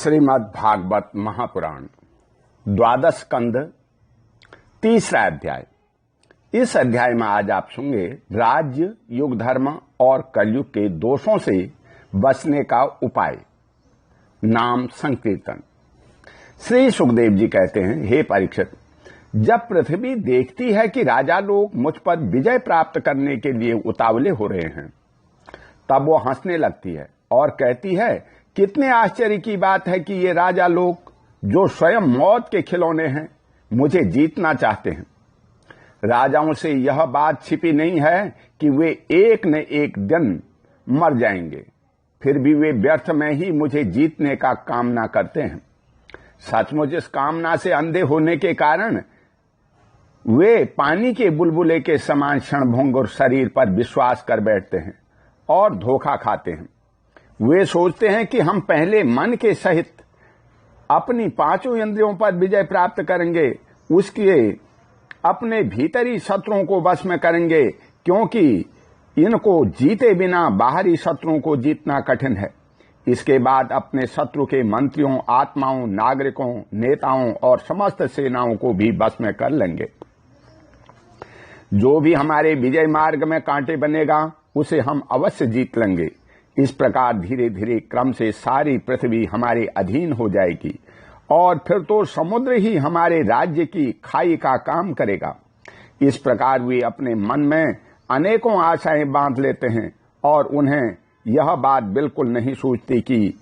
श्रीमद् भागवत महापुराण द्वादश स्कंध तीसरा अध्याय। इस अध्याय में आज आप सुनेंगे राज्य, युग धर्म और कलयुग के दोषों से बचने का उपाय। नाम संकीर्तन। श्री सुखदेव जी कहते हैं, हे परीक्षित, जब पृथ्वी देखती है कि राजा लोग मुझ पर विजय प्राप्त करने के लिए उतावले हो रहे हैं, तब वो हंसने लगती है और कहती है, कितने आश्चर्य की बात है कि ये राजा लोग जो स्वयं मौत के खिलौने हैं, मुझे जीतना चाहते हैं। राजाओं से यह बात छिपी नहीं है कि वे एक न एक दिन मर जाएंगे, फिर भी वे व्यर्थ में ही मुझे जीतने का कामना करते हैं। सचमुच इस कामना से अंधे होने के कारण वे पानी के बुलबुले के समान क्षणभंगुर शरीर पर विश्वास कर बैठते हैं और धोखा खाते हैं। वे सोचते हैं कि हम पहले मन के सहित अपनी पांचों इंद्रियों पर विजय प्राप्त करेंगे, उसके अपने भीतरी शत्रुओं को वश में करेंगे, क्योंकि इनको जीते बिना बाहरी शत्रुओं को जीतना कठिन है। इसके बाद अपने शत्रु के मंत्रियों, आत्माओं, नागरिकों, नेताओं और समस्त सेनाओं को भी वश में कर लेंगे। जो भी हमारे विजय मार्ग में कांटे बनेगा, उसे हम अवश्य जीत लेंगे। इस प्रकार धीरे धीरे क्रम से सारी पृथ्वी हमारे अधीन हो जाएगी और फिर तो समुद्र ही हमारे राज्य की खाई का काम करेगा। इस प्रकार वे अपने मन में अनेकों आशाएं बांध लेते हैं और उन्हें यह बात बिल्कुल नहीं सोचती कि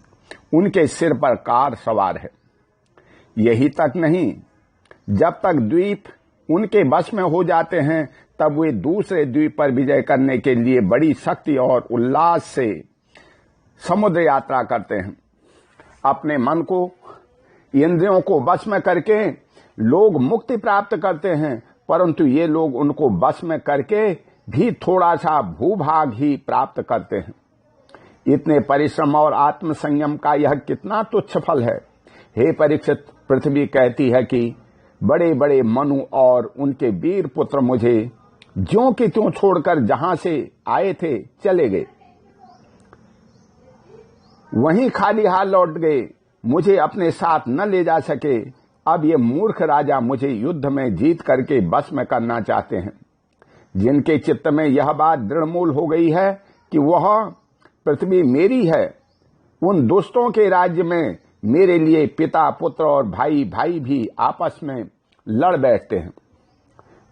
उनके सिर पर कार सवार है। यही तक नहीं, जब तक द्वीप उनके वश में हो जाते हैं, तब वे दूसरे द्वीप पर विजय करने के लिए बड़ी शक्ति और उल्लास से समुद्र यात्रा करते हैं। अपने मन को, इंद्रियों को वश में करके लोग मुक्ति प्राप्त करते हैं, परंतु ये लोग उनको वश में करके भी थोड़ा सा भूभाग ही प्राप्त करते हैं। इतने परिश्रम और आत्मसंयम का यह कितना तुच्छ फल है। हे परीक्षित, पृथ्वी कहती है कि बड़े बड़े मनु और उनके वीर पुत्र मुझे ज्यों की त्यों छोड़कर जहां से आए थे चले गए, वहीं खाली हाथ लौट गए, मुझे अपने साथ न ले जा सके। अब ये मूर्ख राजा मुझे युद्ध में जीत करके बस में करना चाहते हैं। जिनके चित्त में यह बात दृढ़मूल हो गई है कि वह पृथ्वी मेरी है, उन दुष्टों के राज्य में मेरे लिए पिता, पुत्र और भाई भाई भी आपस में लड़ बैठते हैं।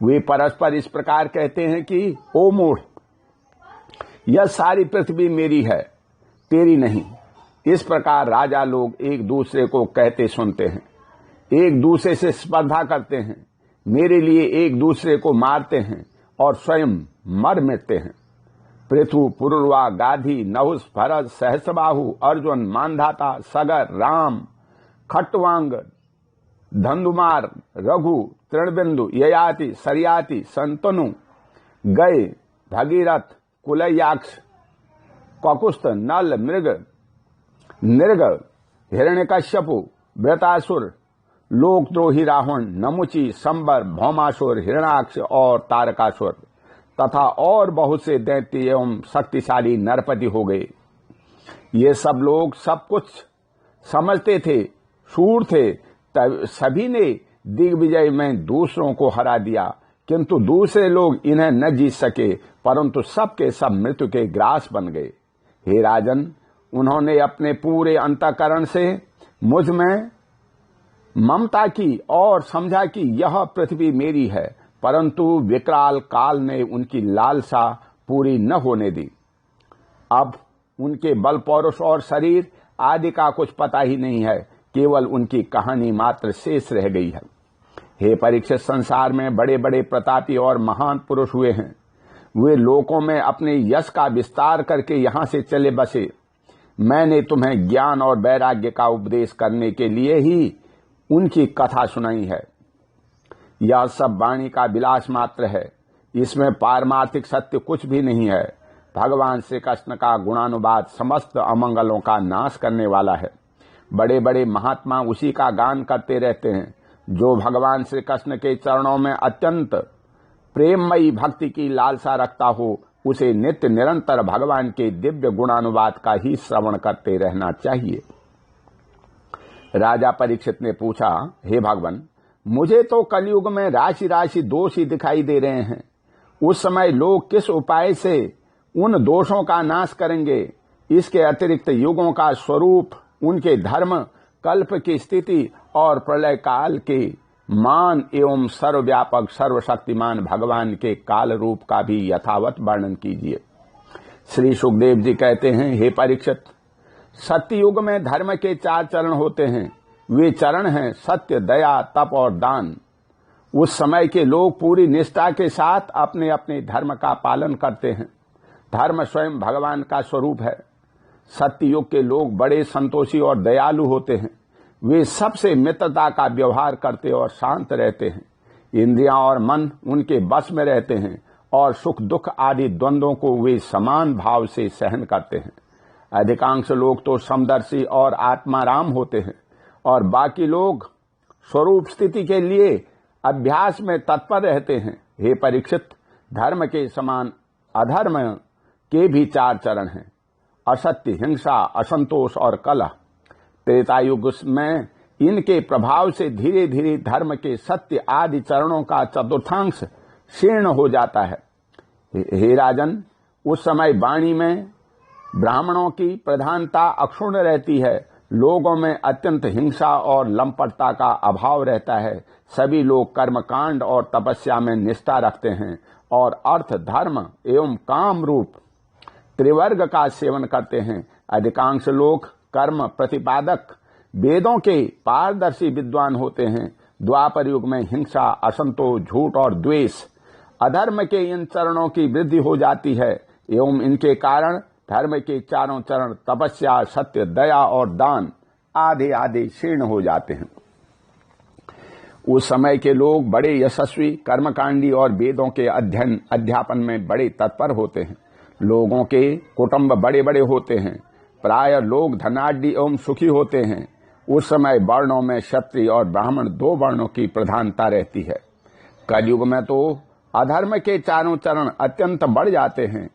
वे परस्पर इस प्रकार कहते हैं कि ओ मूढ़, यह सारी पृथ्वी मेरी है, तेरी नहीं। इस प्रकार राजा लोग एक दूसरे को कहते सुनते हैं, एक दूसरे से स्पर्धा करते हैं, मेरे लिए एक दूसरे को मारते हैं और स्वयं मर मिटते हैं। पृथु, पुरुरवा, गाधी, नहुस, भरत, सहस्रबाहु, अर्जुन, मानधाता, सगर, राम, खट्टवांग, धंधुमार, रघु, तृणबिंदु, ययाति, सरियाति, संतनु, गय, भगीरथ, कुलयाक्ष, ककुस्थ, नल, मृग, निर्ग, हिरण्यकश्यपु, वृतासुर, लोकद्रोही रावण, नमुची, संबर, भौमासुर, हिरणाक्ष और तारकासुर तथा और बहुत से दैत्य एवं शक्तिशाली नरपति हो गए। ये सब लोग सब कुछ समझते थे, शूर थे, तब सभी ने दिग्विजय में दूसरों को हरा दिया, किंतु दूसरे लोग इन्हें न जीत सके, परंतु सबके सब मृत्यु के ग्रास बन गए। हे राजन, उन्होंने अपने पूरे अंतःकरण से मुझ में ममता की और समझा कि यह पृथ्वी मेरी है, परंतु विकराल काल ने उनकी लालसा पूरी न होने दी। अब उनके बल, पौरुष और शरीर आदि का कुछ पता ही नहीं है, केवल उनकी कहानी मात्र शेष रह गई है। हे परीक्षित, संसार में बड़े बड़े प्रतापी और महान पुरुष हुए हैं। वे लोकों में अपने यश का विस्तार करके यहां से चले बसे। मैंने तुम्हें ज्ञान और वैराग्य का उपदेश करने के लिए ही उनकी कथा सुनाई है। यह सब वाणी का विलास मात्र है, इसमें पारमार्थिक सत्य कुछ भी नहीं है। भगवान श्री कृष्ण का गुणानुवाद समस्त अमंगलों का नाश करने वाला है। बड़े बड़े महात्मा उसी का गान करते रहते हैं। जो भगवान श्री कृष्ण के चरणों में अत्यंत प्रेममयी भक्ति की लालसा रखता हो, उसे नित्य निरंतर भगवान के दिव्य गुणानुवाद का ही श्रवण करते रहना चाहिए। राजा परीक्षित ने पूछा, हे भगवान, मुझे तो कलयुग में राशि राशि दोष ही दिखाई दे रहे हैं। उस समय लोग किस उपाय से उन दोषों का नाश करेंगे? इसके अतिरिक्त युगों का स्वरूप, उनके धर्म, कल्प की स्थिति और प्रलय काल के मान एवं सर्वव्यापक सर्वशक्तिमान भगवान के काल रूप का भी यथावत वर्णन कीजिए। श्री सुखदेव जी कहते हैं, हे परीक्षित, सत्ययुग में धर्म के 4 चरण होते हैं। वे चरण हैं सत्य, दया, तप और दान। उस समय के लोग पूरी निष्ठा के साथ अपने अपने धर्म का पालन करते हैं। धर्म स्वयं भगवान का स्वरूप है। सत्ययुग के लोग बड़े संतोषी और दयालु होते हैं। वे सबसे मित्रता का व्यवहार करते और शांत रहते हैं। इंद्रियां और मन उनके बस में रहते हैं और सुख दुख आदि द्वंद्वों को वे समान भाव से सहन करते हैं। अधिकांश लोग तो समदर्शी और आत्माराम होते हैं और बाकी लोग स्वरूप स्थिति के लिए अभ्यास में तत्पर रहते हैं। हे परीक्षित, धर्म के समान अधर्म के भी 4 चरण हैं, असत्य, हिंसा, असंतोष और कलह। त्रेतायुग में इनके प्रभाव से धीरे धीरे धर्म के सत्य आदि चरणों का चतुर्थांश क्षीण हो जाता है। हे राजन, उस समय वाणी में ब्राह्मणों की प्रधानता अक्षुण्ण रहती है। लोगों में अत्यंत हिंसा और लंपटता का अभाव रहता है। सभी लोग कर्मकांड और तपस्या में निष्ठा रखते हैं और अर्थ, धर्म एवं काम रूप त्रिवर्ग का सेवन करते हैं। अधिकांश लोग कर्म प्रतिपादक वेदों के पारदर्शी विद्वान होते हैं। द्वापर युग में हिंसा, असंतोष, झूठ और द्वेष, अधर्म के इन चरणों की वृद्धि हो जाती है एवं इनके कारण धर्म के 4 चरण तपस्या, सत्य, दया और दान आधे आधे क्षीण हो जाते हैं। उस समय के लोग बड़े यशस्वी, कर्मकांडी और वेदों के अध्ययन अध्यापन में बड़े तत्पर होते हैं। लोगों के कुटुंब बड़े बड़े होते हैं। प्राय लोग धनाढ्य एवं सुखी होते हैं। उस समय वर्णों में क्षत्रिय और ब्राह्मण 2 वर्णों की प्रधानता रहती है। कलयुग में तो अधर्म के 4 चरण अत्यंत बढ़ जाते हैं।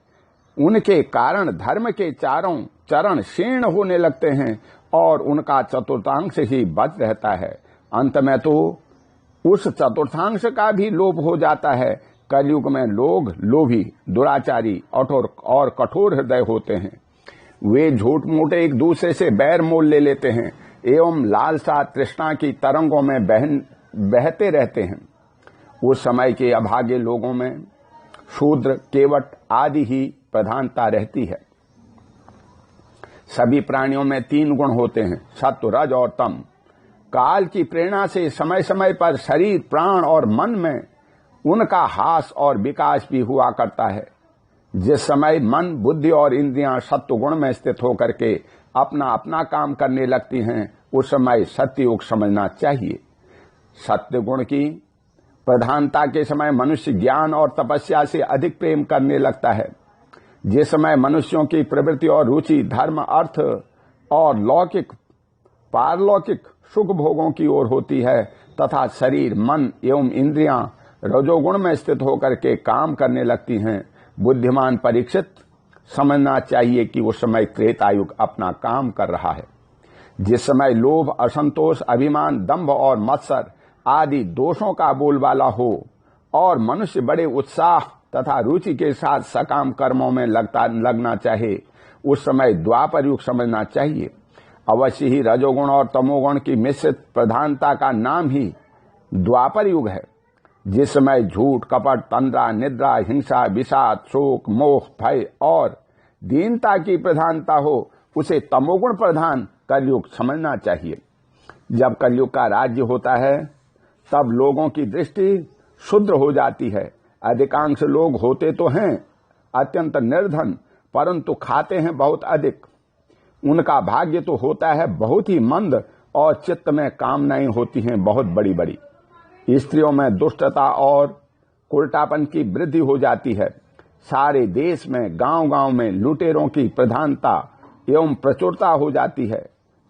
उनके कारण धर्म के 4 चरण क्षीण होने लगते हैं और उनका चतुर्थांश ही बच रहता है। अंत में तो उस चतुर्थांश का भी लोप हो जाता है। कलयुग में लोग लोभी, दुराचारी और कठोर हृदय होते हैं। वे झूठ मूठ एक दूसरे से बैर मोल ले लेते हैं एवं लालसा तृष्णा की तरंगों में बहते रहते हैं। उस समय के अभागे लोगों में शूद्र, केवट आदि ही प्रधानता रहती है। सभी प्राणियों में 3 गुण होते हैं, सत्व, रज और तम। काल की प्रेरणा से समय समय पर शरीर, प्राण और मन में उनका हास और विकास भी हुआ करता है। जिस समय मन, बुद्धि और इंद्रियां सत्व गुण में स्थित होकर के अपना अपना काम करने लगती हैं, उस समय सत्ययुग समझना चाहिए। सत्य गुण की प्रधानता के समय मनुष्य ज्ञान और तपस्या से अधिक प्रेम करने लगता है। जिस समय मनुष्यों की प्रवृत्ति और रुचि धर्म, अर्थ और लौकिक पारलौकिक सुख भोगों की ओर होती है तथा शरीर, मन एवं इंद्रियां रजोगुण में स्थित होकर के काम करने लगती हैं, बुद्धिमान परीक्षित समझना चाहिए कि उस समय त्रेतायुग अपना काम कर रहा है। जिस समय लोभ, असंतोष, अभिमान, दंभ और मत्सर आदि दोषों का बोलबाला हो और मनुष्य बड़े उत्साह तथा रुचि के साथ सकाम कर्मों में लगना चाहे, उस समय द्वापर युग समझना चाहिए। अवश्य ही रजोगुण और तमोगुण की मिश्रित प्रधानता का नाम ही द्वापर युग है। जिस समय झूठ, कपट, तंद्रा, निद्रा, हिंसा, विषाद, शोक, मोह, भय और दीनता की प्रधानता हो, उसे तमोगुण प्रधान कलयुग समझना चाहिए। जब कलयुग का राज्य होता है तब लोगों की दृष्टि शुद्र हो जाती है। अधिकांश लोग होते तो हैं अत्यंत निर्धन, परंतु खाते हैं बहुत अधिक। उनका भाग्य तो होता है बहुत ही मंद और चित्त में कामनाएं होती हैं बहुत बड़ी बड़ी। स्त्रियों में दुष्टता और कुलटापन की वृद्धि हो जाती है। सारे देश में गांव-गांव में लुटेरों की प्रधानता एवं प्रचुरता हो जाती है।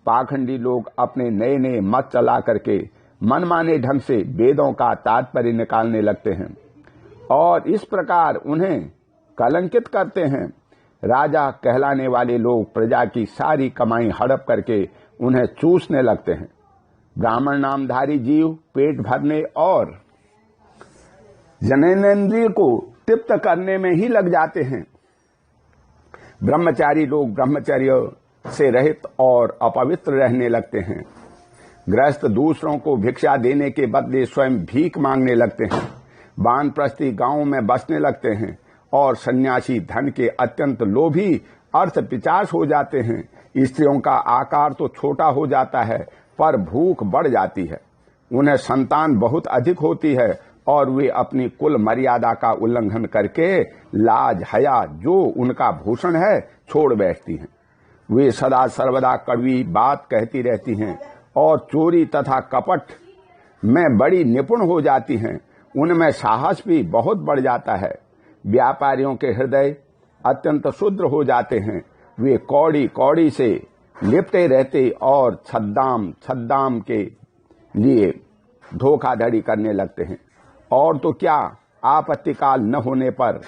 पाखंडी लोग अपने नए नए मत चला करके मनमाने ढंग से वेदों का तात्पर्य निकालने लगते हैं और इस प्रकार उन्हें कलंकित करते हैं। राजा कहलाने वाले लोग प्रजा की सारी कमाई हड़प करके उन्हें चूसने लगते हैं। ब्राह्मण नामधारी जीव पेट भरने और जननेंद्रिय को तृप्त करने में ही लग जाते हैं। ब्रह्मचारी लोग ब्रह्मचर्य से रहित और अपवित्र रहने लगते हैं। गृहस्थ दूसरों को भिक्षा देने के बदले स्वयं भीख मांगने लगते हैं। वानप्रस्थी गांवों में बसने लगते हैं और सन्यासी धन के अत्यंत लोभी अर्थ पिचास हो जाते हैं। स्त्रियों का आकार तो छोटा हो जाता है पर भूख बढ़ जाती है। उन्हें संतान बहुत अधिक होती है और वे अपनी कुल मर्यादा का उल्लंघन करके लाज हया जो उनका भूषण है छोड़ बैठती हैं। वे सदा सर्वदा कड़वी बात कहती रहती हैं और चोरी तथा कपट में बड़ी निपुण हो जाती हैं। उनमें साहस भी बहुत बढ़ जाता है। व्यापारियों के हृदय अत्यंत शुद्र हो जाते हैं। वे कौड़ी कौड़ी से लिपटे रहते और छद्दाम के लिए धोखाधड़ी करने लगते हैं। और तो क्या, आपत्तिकाल न होने पर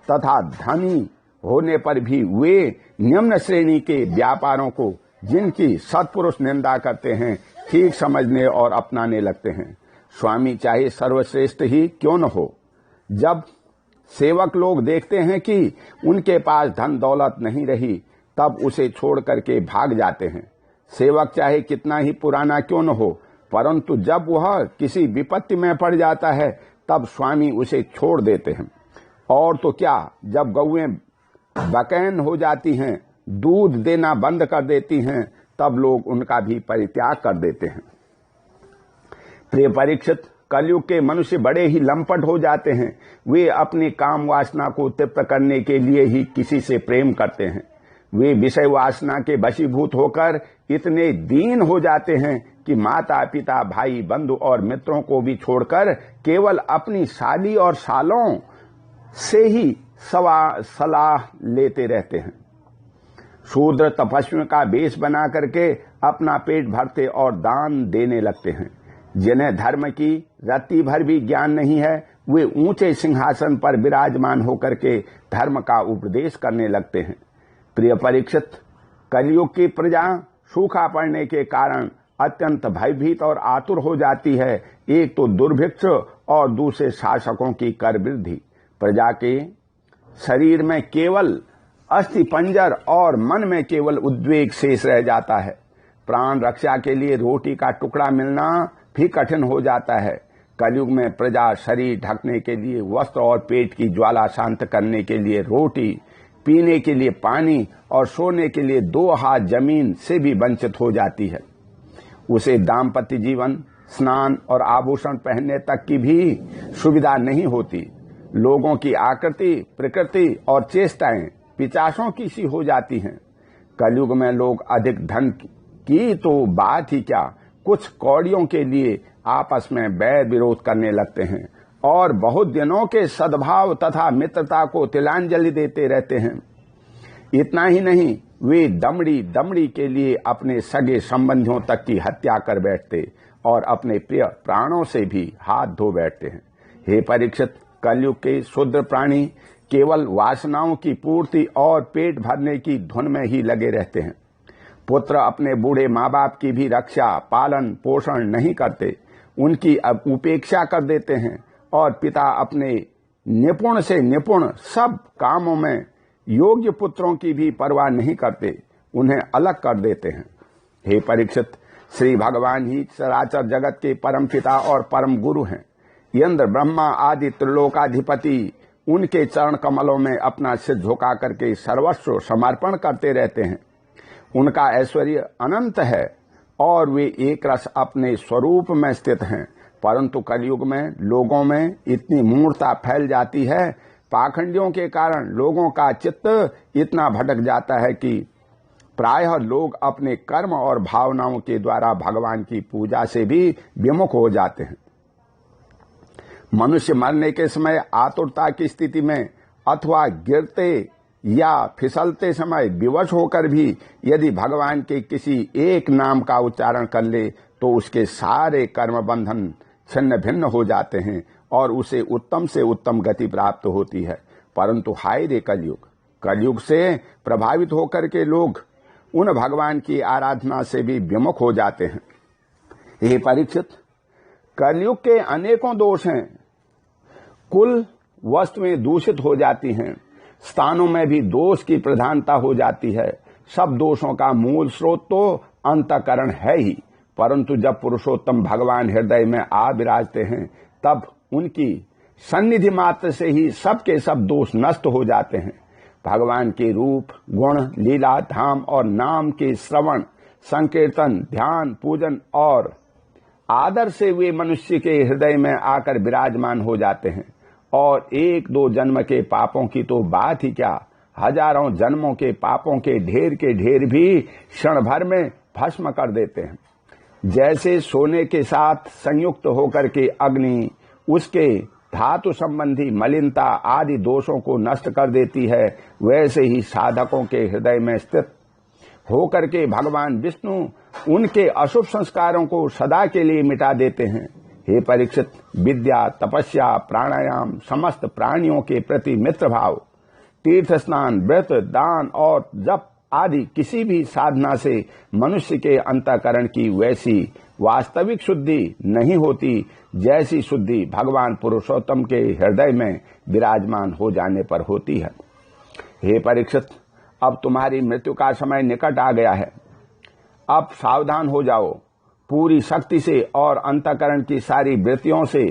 तथा धनी होने पर भी वे निम्न श्रेणी के व्यापारों को, जिनकी सत्पुरुष निंदा करते हैं, ठीक समझने और अपनाने लगते हैं। स्वामी चाहे सर्वश्रेष्ठ ही क्यों न हो, जब सेवक लोग देखते हैं कि उनके पास धन दौलत नहीं रही, तब उसे छोड़ करके भाग जाते हैं। सेवक चाहे कितना ही पुराना क्यों न हो, परंतु जब वह किसी विपत्ति में पड़ जाता है, तब स्वामी उसे छोड़ देते हैं। और तो क्या, जब गौएं बकैन हो जाती हैं, दूध देना बंद कर देती हैं, तब लोग उनका भी परित्याग कर देते हैं। प्रिय परीक्षित, कलयुग के मनुष्य बड़े ही लंपट हो जाते हैं। वे अपनी काम वासना को तृप्त करने के लिए ही किसी से प्रेम करते हैं। वे विषय वासना के वशीभूत होकर इतने दीन हो जाते हैं कि माता पिता भाई बंधु और मित्रों को भी छोड़कर केवल अपनी साली और सालों से ही सलाह लेते रहते हैं। शूद्र तपस्वियों का वेश बना करके अपना पेट भरते और दान देने लगते हैं। जिन्हें धर्म की रत्ती भर भी ज्ञान नहीं है, वे ऊंचे सिंहासन पर विराजमान होकर के धर्म का उपदेश करने लगते हैं। प्रिय परीक्षित, कलयुग की प्रजा सूखा पड़ने के कारण अत्यंत भयभीत और आतुर हो जाती है। एक तो दुर्भिक्ष और दूसरे शासकों की कर वृद्धि। प्रजा के शरीर में केवल अस्थि पंजर और मन में केवल उद्वेग शेष रह जाता है। प्राण रक्षा के लिए रोटी का टुकड़ा मिलना भी कठिन हो जाता है। कलयुग में प्रजा शरीर ढकने के लिए वस्त्र और पेट की ज्वाला शांत करने के लिए रोटी, पीने के लिए पानी और सोने के लिए 2 हाथ जमीन से भी वंचित हो जाती है। उसे दाम्पत्य जीवन, स्नान और आभूषण पहनने तक की भी सुविधा नहीं होती। लोगों की आकृति, प्रकृति और चेष्टाएं पिचासों की सी हो जाती हैं। कलयुग में लोग अधिक धन की तो बात ही क्या, कुछ कौड़ियों के लिए आपस में वैर विरोध करने लगते हैं और बहुत दिनों के सद्भाव तथा मित्रता को तिलांजलि देते रहते हैं। इतना ही नहीं, वे दमड़ी के लिए अपने सगे संबंधियों तक की हत्या कर बैठते और अपने प्रिय प्राणों से भी हाथ धो बैठते हैं। हे परीक्षित, कलयुग के शूद्र प्राणी केवल वासनाओं की पूर्ति और पेट भरने की धुन में ही लगे रहते हैं। पुत्र अपने बूढ़े माँ बाप की भी रक्षा, पालन पोषण नहीं करते, उनकी उपेक्षा कर देते हैं और पिता अपने निपुण से निपुण सब कामों में योग्य पुत्रों की भी परवाह नहीं करते, उन्हें अलग कर देते हैं। हे परीक्षित, श्री भगवान ही चराचर जगत के परम पिता और परम गुरु हैं। इंद्र, ब्रह्मा आदि त्रिलोकाधिपति उनके चरण कमलों में अपना सिर झुका करके सर्वस्व समर्पण करते रहते हैं। उनका ऐश्वर्य अनंत है और वे एक रस अपने स्वरूप में स्थित हैं। परंतु कलयुग में लोगों में इतनी मूर्खता फैल जाती है, पाखंडियों के कारण लोगों का चित्त इतना भटक जाता है कि प्रायः लोग अपने कर्म और भावनाओं के द्वारा भगवान की पूजा से भी विमुख हो जाते हैं। मनुष्य मरने के समय आतुरता की स्थिति में अथवा गिरते या फिसलते समय विवश होकर भी यदि भगवान के किसी एक नाम का उच्चारण कर ले तो उसके सारे कर्म बंधन छिन्न भिन्न हो जाते हैं और उसे उत्तम से उत्तम गति प्राप्त होती है। परंतु हाय रे कलयुग से प्रभावित होकर के लोग उन भगवान की आराधना से भी विमुख हो जाते हैं। हे परीक्षित, कलयुग के अनेकों दोष हैं। कुल वस्तुएं दूषित हो जाती हैं, स्थानों में भी दोष की प्रधानता हो जाती है। सब दोषों का मूल स्रोत तो अंतःकरण है ही, परंतु जब पुरुषोत्तम भगवान हृदय में आ विराजते हैं तब उनकी सन्निधि मात्र से ही सबके सब दोष नष्ट हो जाते हैं। भगवान के रूप, गुण, लीला, धाम और नाम के श्रवण, संकीर्तन, ध्यान, पूजन और आदर से वे मनुष्य के हृदय में आकर विराजमान हो जाते हैं और एक दो जन्म के पापों की तो बात ही क्या, हजारों जन्मों के पापों के ढेर भी क्षण भर में भस्म कर देते हैं। जैसे सोने के साथ संयुक्त होकर के अग्नि उसके धातु संबंधी मलिनता आदि दोषों को नष्ट कर देती है, वैसे ही साधकों के हृदय में स्थित होकर के भगवान विष्णु उनके अशुभ संस्कारों को सदा के लिए मिटा देते हैं। हे परीक्षित, विद्या, तपस्या, प्राणायाम, समस्त प्राणियों के प्रति मित्र भाव, तीर्थ स्नान, व्रत, दान और जप आदि किसी भी साधना से मनुष्य के अंतःकरण की वैसी वास्तविक शुद्धि नहीं होती जैसी शुद्धि भगवान पुरुषोत्तम के हृदय में विराजमान हो जाने पर होती है। हे परीक्षित, अब तुम्हारी मृत्यु का समय निकट आ गया है। अब सावधान हो जाओ, पूरी शक्ति से और अंतःकरण की सारी वृत्तियों से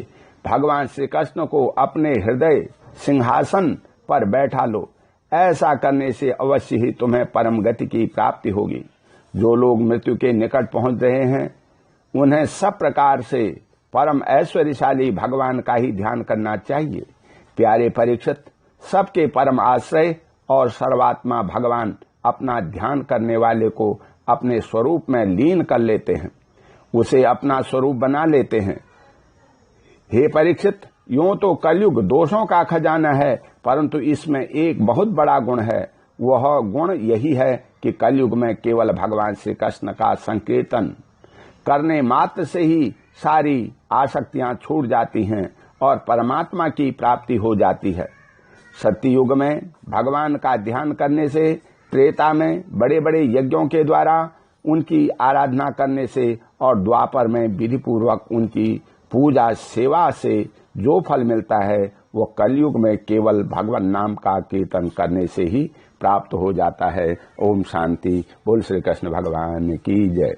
भगवान श्री कृष्ण को अपने हृदय सिंहासन पर बैठा लो। ऐसा करने से अवश्य ही तुम्हें परम गति की प्राप्ति होगी। जो लोग मृत्यु के निकट पहुंच रहे हैं उन्हें सब प्रकार से परम ऐश्वर्यशाली भगवान का ही ध्यान करना चाहिए। प्यारे परीक्षित, सबके परम आश्रय और सर्वात्मा भगवान अपना ध्यान करने वाले को अपने स्वरूप में लीन कर लेते हैं, उसे अपना स्वरूप बना लेते हैं। हे परीक्षित, यूं तो कलयुग दोषों का खजाना है, परंतु इसमें एक बहुत बड़ा गुण है। वह गुण यही है कि कलयुग में केवल भगवान श्री कृष्ण का संकीर्तन करने मात्र से ही सारी आसक्तियां छूट जाती हैं और परमात्मा की प्राप्ति हो जाती है। सत्ययुग में भगवान का ध्यान करने से, त्रेता में बड़े बड़े यज्ञों के द्वारा उनकी आराधना करने से और द्वापर में विधि पूर्वक उनकी पूजा सेवा से जो फल मिलता है वो कलयुग में केवल भगवान नाम का कीर्तन करने से ही प्राप्त हो जाता है। ओम शांति। बोल श्री कृष्ण भगवान की जय।